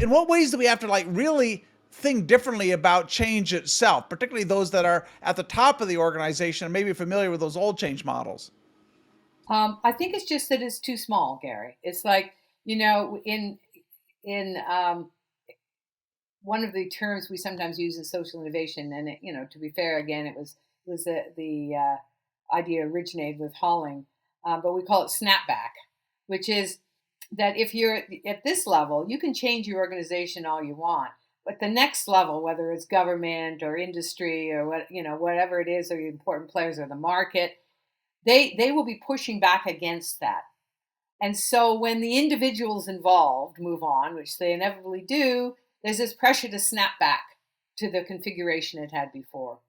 in what ways do we have to like really think differently about change itself, particularly those that are at the top of the organization and maybe familiar with those old change models? I think it's just that it's too small, Gary. It's like, in one of the terms we sometimes use is social innovation, and to be fair, again, it was the idea originated with Halling, but we call it snapback, which is that if you're at this level, you can change your organization all you want, but the next level, whether it's government or industry or whatever it is, or the important players or the market, they will be pushing back against that. And so when the individuals involved move on, which they inevitably do, there's this pressure to snap back to the configuration it had before.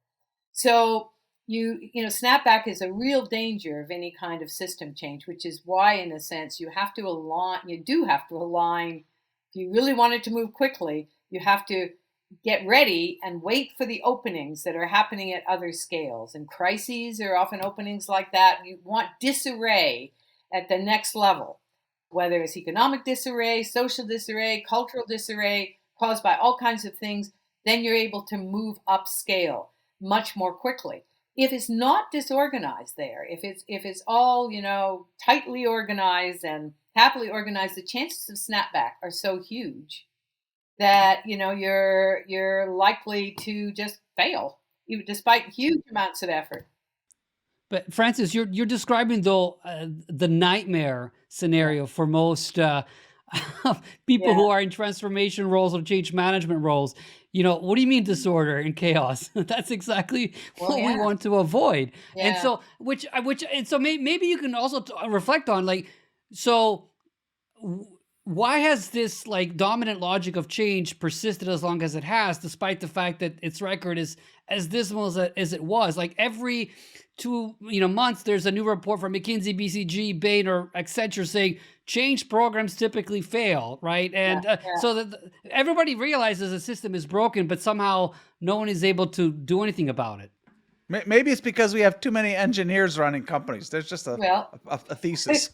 So snapback is a real danger of any kind of system change, which is why, in a sense, you have to align. You do have to align. If you really want it to move quickly, you have to get ready and wait for the openings that are happening at other scales. And crises are often openings like that. You want disarray at the next level, whether it's economic disarray, social disarray, cultural disarray, caused by all kinds of things. Then you're able to move upscale much more quickly. If it's not disorganized there, if it's all tightly organized and happily organized, the chances of snapback are so huge that you're likely to just fail, even despite huge amounts of effort. But Francis, you're describing though the nightmare Yeah, scenario for most people yeah, who are in transformation roles or change management roles. What do you mean disorder and chaos? That's exactly well, what we yeah, want to avoid. And yeah. so, and so maybe you can also reflect on like, so why has this like dominant logic of change persisted as long as it has, despite the fact that its record is as dismal as it was? Like every two months, there's a new report from McKinsey, BCG, Bain, or Accenture saying change programs typically fail, right? Yeah, And yeah. so that everybody realizes the system is broken, but somehow no one is able to do anything about it. Maybe it's because we have too many engineers running companies. There's just a, Well, a thesis.